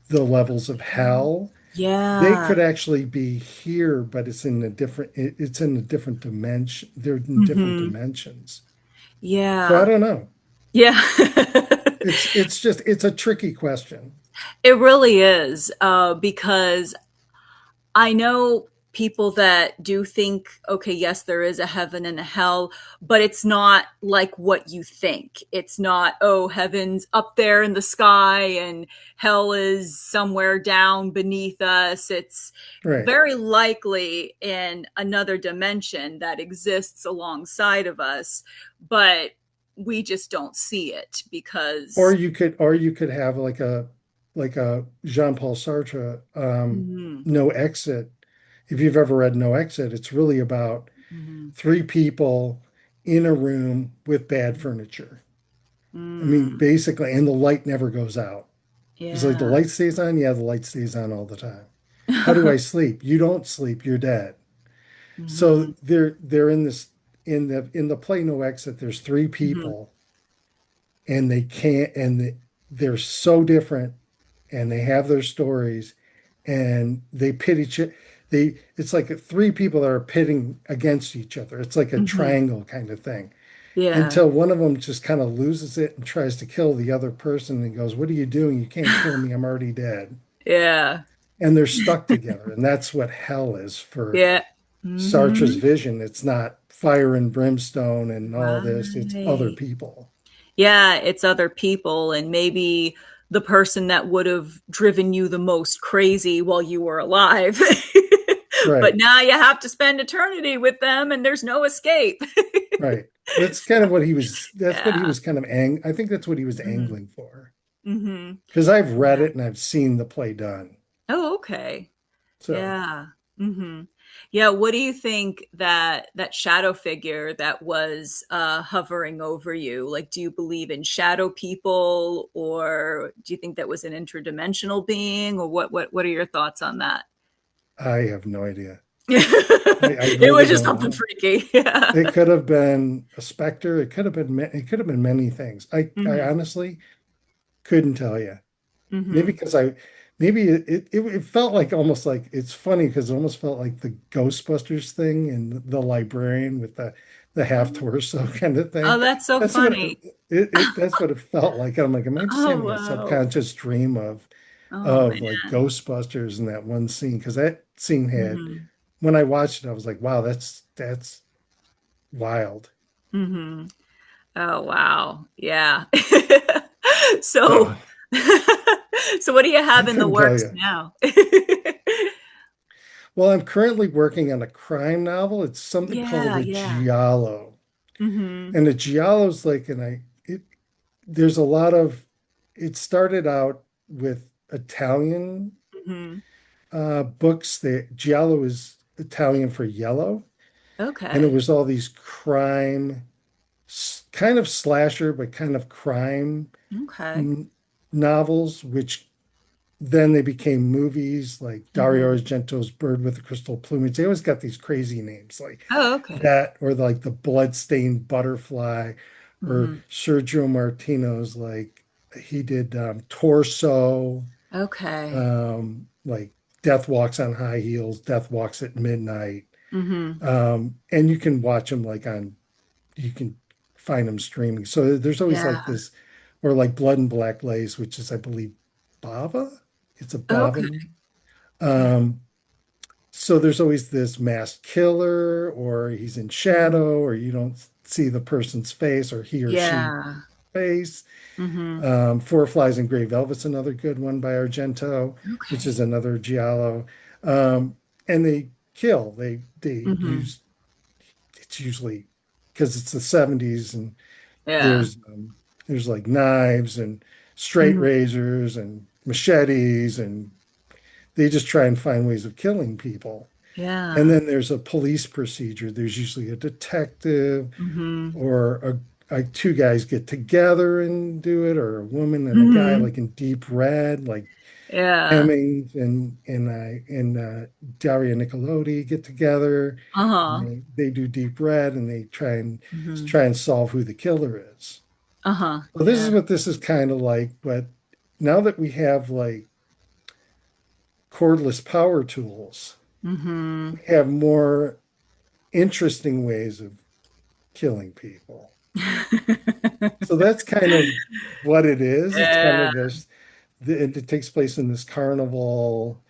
the levels of hell. They Yeah. could actually be here, but it's in a different dimension. They're in different Mm-hmm. dimensions. So I Yeah. don't know. Yeah. It's a tricky question. It really is, because I know people that do think, okay, yes, there is a heaven and a hell, but it's not like what you think. It's not, oh, heaven's up there in the sky and hell is somewhere down beneath us. It's Right. very likely in another dimension that exists alongside of us, but we just don't see it because. Or you could have like a Jean-Paul Sartre, Mhm, No Exit. If you've ever read No Exit, it's really about mhm, three people in a room with bad furniture. I mean, mm, basically, and the light never goes out. It's like the yeah. light stays on. Yeah, the light stays on all the time. How do I sleep? You don't sleep. You're dead. So Mhm, they're in this in the play No Exit. There's three mhm, people, and they can't, they're so different, and they have their stories, and they pit each. They It's like three people that are pitting against each other. It's like a mhm. triangle kind of thing Yeah. until one of them just kind of loses it and tries to kill the other person and goes, "What are you doing? You can't kill me. I'm already dead." Yeah. And they're stuck together. And that's what hell is for Yeah. Sartre's Mhm. vision. It's not fire and brimstone and all this, it's other Right. people. Yeah, it's other people, and maybe the person that would have driven you the most crazy while you were alive. But Right, now you have to spend eternity with them and there's no escape. right. That's what he Yeah. was I think that's what he was Mhm. angling for. Mhm. Because I've read Yeah. it and I've seen the play done. Oh, okay. So Yeah. Mhm. Yeah, what do you think that shadow figure that was hovering over you? Like, do you believe in shadow people, or do you think that was an interdimensional being, or what are your thoughts on that? I have no idea. I It really was just don't something know. freaky. Yeah. It could have been a specter. It could have been many things. I Hmm. honestly couldn't tell you. Maybe Hmm. because maybe it felt like almost like it's funny because it almost felt like the Ghostbusters thing and the librarian with the half torso kind of Oh, thing. that's so That's what funny. that's what it felt like. I'm like, am I just Oh, having a wow. subconscious dream Oh, of like man. Ghostbusters in that one scene? Because that scene had Hmm. when I watched it, I was like, wow, that's wild. Hmm. Oh, wow. Yeah. So, So so what do you I have in the couldn't tell works you. now? Well, I'm currently working on a crime novel. It's something called Yeah, a yeah. giallo. Hmm. And a giallo's like, there's a lot of, it started out with Italian Hmm. books. The giallo is Italian for yellow. And it Okay. was all these crime, kind of slasher, but kind of crime Okay. n- novels, which then they became movies like Dario Hmm. Argento's Bird with the Crystal Plumage. They always got these crazy names like Oh, okay. that, or like the Bloodstained Butterfly, or Hmm. Sergio Martino's like he did Torso, Okay. like Death Walks on High Heels, Death Walks at Midnight. Hmm. And you can watch them like you can find them streaming. So there's always like Yeah. this, or like Blood and Black Lace, which is, I believe, Bava. It's a Okay. Bava. Um, so there's always this masked killer, or he's in Hmm. shadow, or you don't see the person's face, or he or she Yeah. face. Hmm. Four Flies and Gray Velvet's another good one by Argento, which is Okay. another giallo. And they kill. They Hmm. use it's usually because it's the 70s and Yeah. there's like knives and straight Hmm. razors and machetes, and they just try and find ways of killing people. And Yeah. then there's a police procedure. There's usually a detective Hmm. or two guys get together and do it, or a woman and a guy, Hmm. like in Deep Red, like Yeah. Hemmings and Daria Nicolodi get together. And Uh-huh. they do Deep Red, and they Hmm. try and solve who the killer is. Uh-huh. So this Yeah. is what this is kind of like, but now that we have like cordless power tools, Hmm. we have more interesting ways of killing people. So that's kind of what it is. It's kind Yeah. of this, it takes place in this carnival,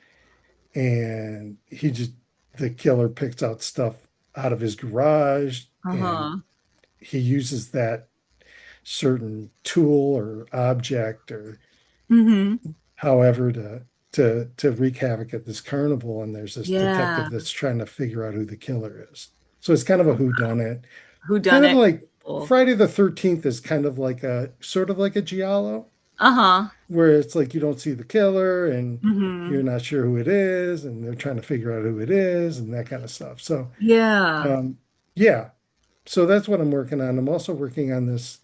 and the killer picks out stuff out of his garage, and Uh-huh. he uses that certain tool or object or Hmm. however to wreak havoc at this carnival. And there's this Yeah. detective that's trying to figure out who the killer is. So it's kind of a whodunit, Who done kind of it? like Cool. Friday the 13th is kind of like a sort of like a giallo, Uh-huh. where it's like you don't see the killer and Hmm. you're not sure who it is, and they're trying to figure out who it is and that kind of stuff. So Yeah. um, yeah, so that's what I'm working on. I'm also working on this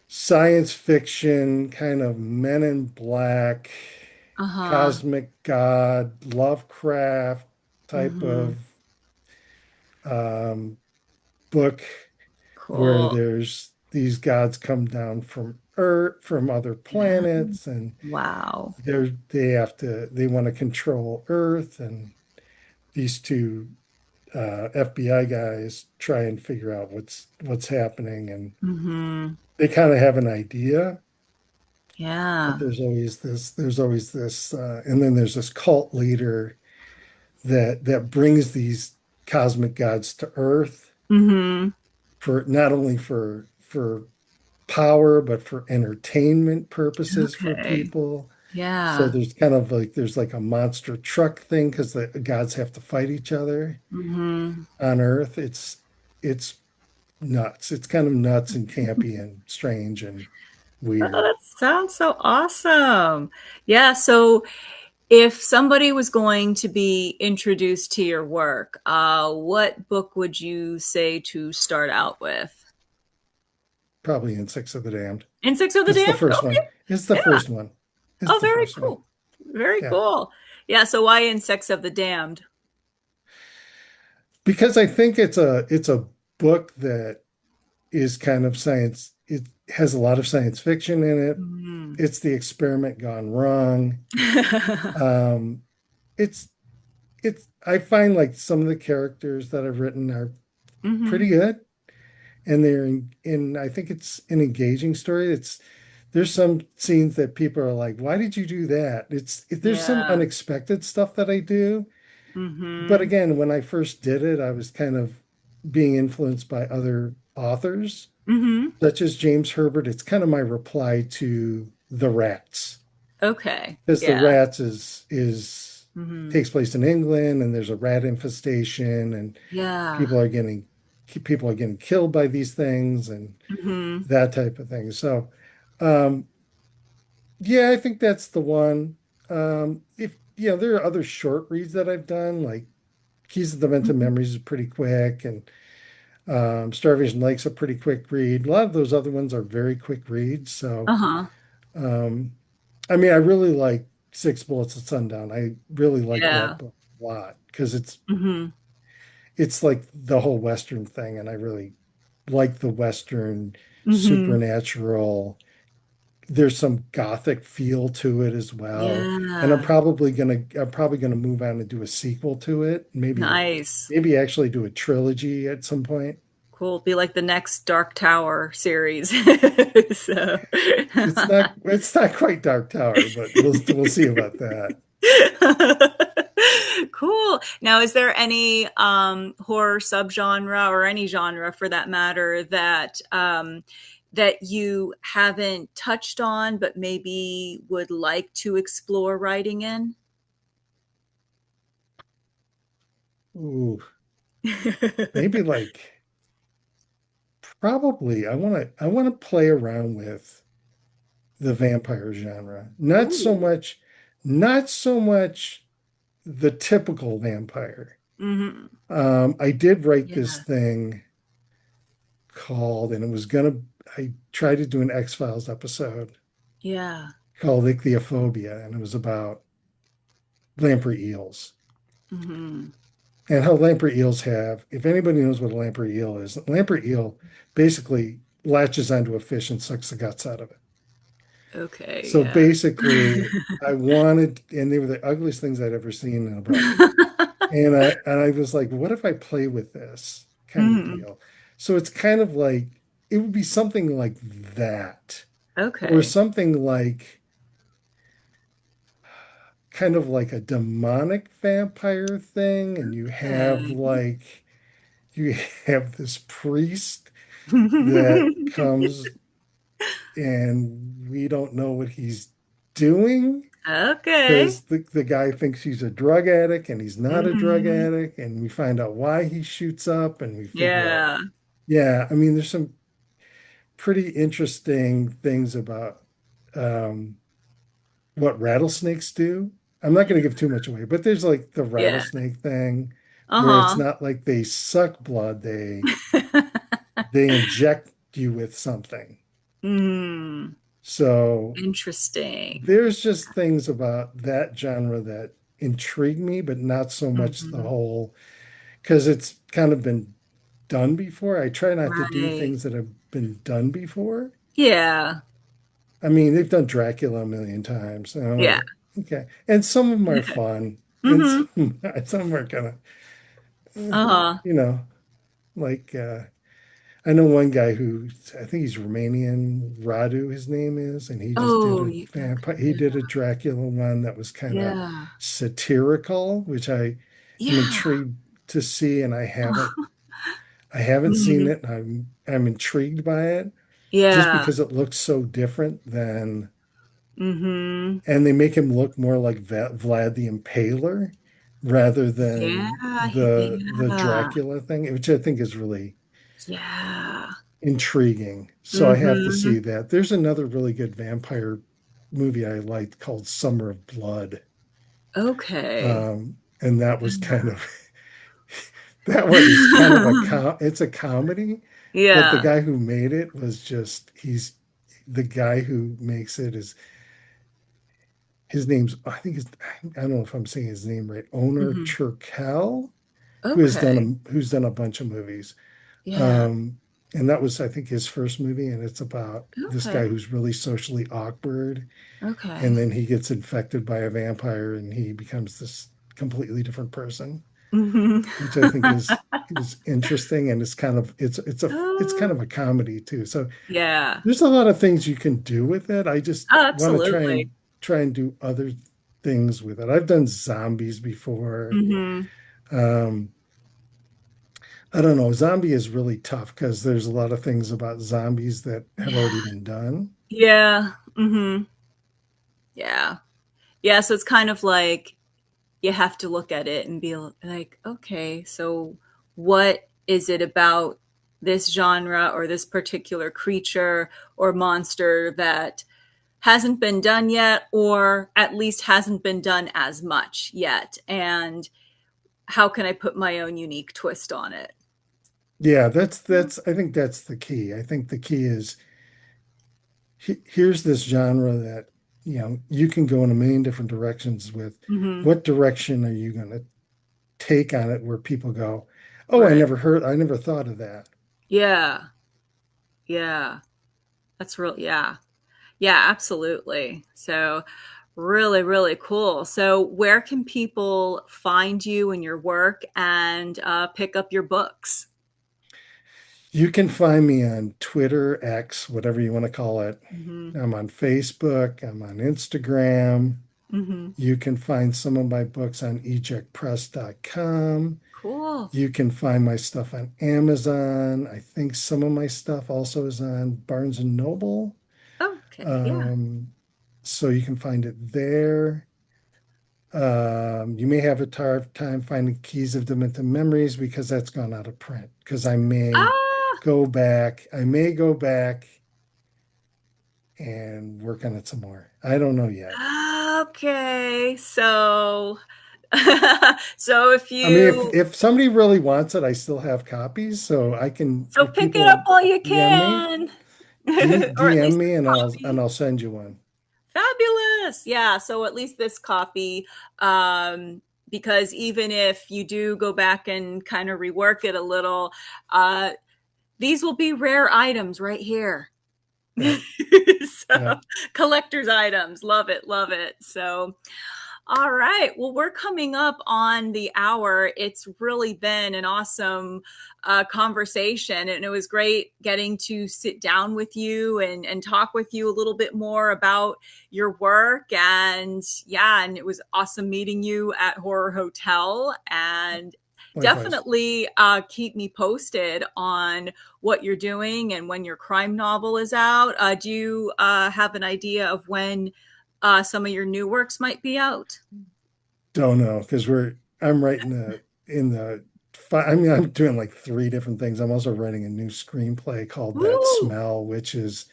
science fiction kind of Men in Black, Uh-huh. cosmic god, Lovecraft type Hmm. of um, book, where Cool. there's these gods come down from Earth, from other Yeah. planets, and Wow. they want to control Earth, and these two FBI guys try and figure out what's happening, and Hmm. they kind of have an idea, but Yeah. there's always this, and then there's this cult leader that brings these cosmic gods to Earth, Hmm. for not only for power, but for entertainment purposes for Okay. people. So Yeah. there's like a monster truck thing because the gods have to fight each other Hmm. on Earth. It's nuts. It's kind of nuts and campy and strange and Oh, weird. that sounds so awesome. Yeah, so If somebody was going to be introduced to your work, what book would you say to start out with? Probably Insects of the Damned. Insects of the It's the Damned? first one. Okay. It's the Yeah. first one. It's Oh, the very first one. cool. Very Yeah. cool. Yeah. So why Insects of the Damned? Because I think it's a book that is kind of science. It has a lot of science fiction in it. Mm. It's the experiment gone wrong. Um, it's I find like some of the characters that I've written are Hmm. pretty good, and they're in I think it's an engaging story. There's some scenes that people are like, why did you do that? There's some Yeah. unexpected stuff that I do. But Hmm. again, when I first did it, I was kind of being influenced by other authors, Hmm. such as James Herbert. It's kind of my reply to The Rats, Okay. because The Yeah. Rats is Hmm. takes place in England, and there's a rat infestation, and Yeah. people are getting people are getting killed by these things, and Hmm. that type of thing. So, um, yeah, I think that's the one. If there are other short reads that I've done, like Keys of Demented Memories is pretty quick, and Starvation Lake's a pretty quick read. A lot of those other ones are very quick reads. So, Uh-huh. um, I mean, I really like Six Bullets at Sundown. I really like Yeah. that book a lot because Hmm. it's like the whole Western thing, and I really like the Western Hmm. supernatural. There's some gothic feel to it as well. And Yeah. I'm probably gonna move on and do a sequel to it. Nice. Maybe actually do a trilogy at some point. Cool. Be like the next Dark Tower series. So. It's not quite Dark Tower, but we'll see about that. Cool. Now, is there any horror subgenre or any genre for that matter that you haven't touched on but maybe would like to explore writing in? Ooh, maybe like probably I want to play around with the vampire genre. Ooh. Not so much the typical vampire. Hmm. I did write this Yeah. thing called, and I tried to do an X-Files episode Yeah. called Ichthyophobia, and it was about lamprey eels. Hmm. And how lamprey eels if anybody knows what a lamprey eel is, a lamprey eel basically latches onto a fish and sucks the guts out of it. Okay. So Yeah. basically, and they were the ugliest things I'd ever seen in a book. And I was like, what if I play with this kind of Hmm. deal? So it's kind of like it would be something like that, or Okay. something like kind of like a demonic vampire thing, and Okay. you have this priest that comes, and we don't know what he's doing Okay. because the guy thinks he's a drug addict, and he's not a drug Hmm. addict, and we find out why he shoots up, and we figure out, Yeah. yeah, I mean, there's some pretty interesting things about um, what rattlesnakes do. I'm not going to give too much away, but there's like the Yeah. rattlesnake thing where it's Uh-huh. not like they suck blood, they inject you with something. Hmm. So Interesting. there's just things about that genre that intrigue me, but not so much the Hmm. whole, because it's kind of been done before. I try not to do Right. things that have been done before. Yeah. I mean, they've done Dracula a million times, and I'm Yeah. like, okay. And some of them are fun, and Hmm. some of them are kind of, Uh-huh. you know, like I know one guy who I think he's Romanian, Radu, his name is, and Oh, he yeah. did a Dracula one that was kind of Yeah. satirical, which I am Yeah. intrigued to see, and I haven't seen Mhm. it, and I'm intrigued by it just Yeah. because it looks so different than, Hmm. and they make him look more like Vlad the Impaler rather than Yeah. the Yeah. Dracula thing, which I think is really Yeah. intriguing. So I have to Hmm. see that. There's another really good vampire movie I liked called Summer of Blood. Okay. And that was kind of that one is kind of it's a comedy, but the Yeah. guy who made it was just he's the guy who makes it is his name's I think his I don't know if I'm saying his name right, Owner Hmm. Churkel, Okay. who's done a bunch of movies. Yeah. Um, and that was, I think, his first movie, and it's about this guy Okay. who's really socially awkward, and Okay. then he gets infected by a vampire, and he becomes this completely different person, Hmm. which I think is interesting, and it's kind Oh, of a comedy too. So yeah. there's a lot of things you can do with it. I just want to Absolutely. try and do other things with it. I've done zombies before. Hmm. Um, I don't know. Zombie is really tough because there's a lot of things about zombies that have Yeah. already been done. Yeah. Hmm. Yeah. Yeah. So it's kind of like you have to look at it and be like, okay, so what is it about this genre or this particular creature or monster that hasn't been done yet, or at least hasn't been done as much yet? And how can I put my own unique twist on it? Yeah, that's I think that's the key. I think the key is here's this genre that, you can go in a million different directions with. Hmm. What direction are you going to take on it where people go, "Oh, Right. I never thought of that." Yeah. Yeah. That's real. Yeah. Yeah, absolutely. So, really, really cool. So, where can people find you and your work and pick up your books? You can find me on Twitter, X, whatever you want to call it. Hmm. I'm on Facebook, I'm on Instagram. Hmm. You can find some of my books on ejectpress.com. Cool. You can find my stuff on Amazon. I think some of my stuff also is on Barnes and Noble. Okay. Yeah. Um, so you can find it there. You may have a hard time finding Keys of Demented Memories because that's gone out of print. Because Ah, I may go back and work on it some more. I don't know yet. okay. So, so if I mean, you if somebody really wants it, I still have copies, so I can, so if pick it up people while you DM me, can, or at DM least me, this and copy. I'll send you one. Fabulous. Yeah. So at least this copy, because even if you do go back and kind of rework it a little, uh, these will be rare items right here. Right. So Yeah. collector's items. Love it. Love it. So all right. Well, we're coming up on the hour. It's really been an awesome conversation, and it was great getting to sit down with you and talk with you a little bit more about your work. And yeah, and it was awesome meeting you at Horror Hotel. And Likewise. definitely keep me posted on what you're doing and when your crime novel is out. Do you have an idea of when some of your new works might be out? Don't know because I'm writing I mean, I'm doing like three different things. I'm also writing a new screenplay called That Woo! Smell, which is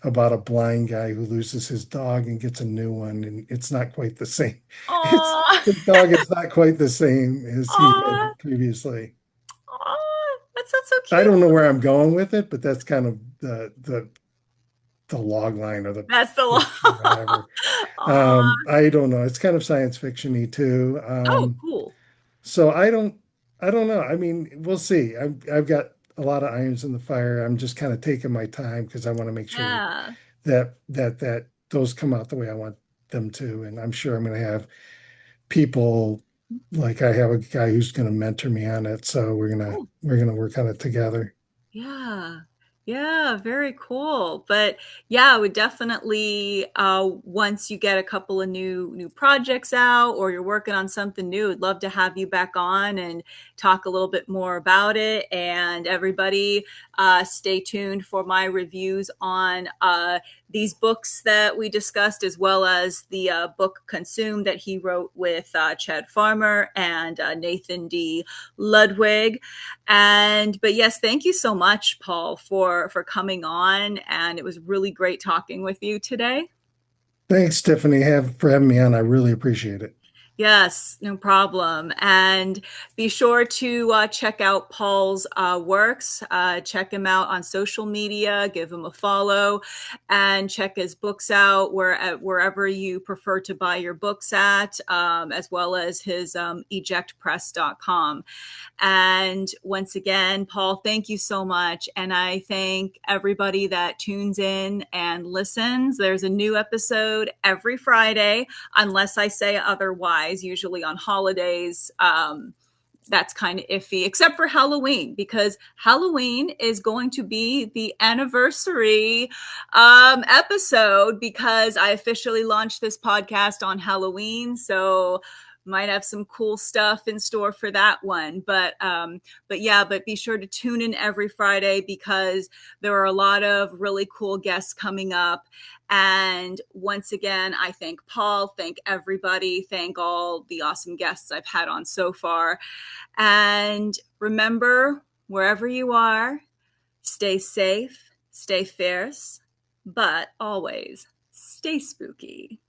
about a blind guy who loses his dog and gets a new one, and it's not quite the same. It's Aw, the dog is not quite the same as he aw, had previously. aw. That sounds so I don't know where I'm cute. going with it, but that's kind of the log line or the That's the pitch or law. whatever. Aw. I don't know. It's kind of science fiction-y too. Oh, cool. So I don't know. I mean, we'll see. I've got a lot of irons in the fire. I'm just kind of taking my time because I want to make sure Yeah. that those come out the way I want them to. And I'm sure I'm going to have people like I have a guy who's going to mentor me on it. So Cool. we're gonna work on it together. Yeah. Yeah, very cool. But yeah, I would definitely once you get a couple of new projects out or you're working on something new, I'd love to have you back on and talk a little bit more about it. And everybody stay tuned for my reviews on these books that we discussed, as well as the book Consumed that he wrote with Chad Farmer and Nathan D. Ludwig. And but yes, thank you so much, Paul, for coming on, and it was really great talking with you today. Thanks, Tiffany, have for having me on. I really appreciate it. Yes, no problem. And be sure to check out Paul's works. Check him out on social media, give him a follow, and check his books out wherever you prefer to buy your books at, as well as his ejectpress.com. And once again, Paul, thank you so much. And I thank everybody that tunes in and listens. There's a new episode every Friday, unless I say otherwise, usually on holidays. That's kind of iffy, except for Halloween, because Halloween is going to be the anniversary episode, because I officially launched this podcast on Halloween. So might have some cool stuff in store for that one. But be sure to tune in every Friday, because there are a lot of really cool guests coming up. And once again, I thank Paul, thank everybody, thank all the awesome guests I've had on so far. And remember, wherever you are, stay safe, stay fierce, but always stay spooky.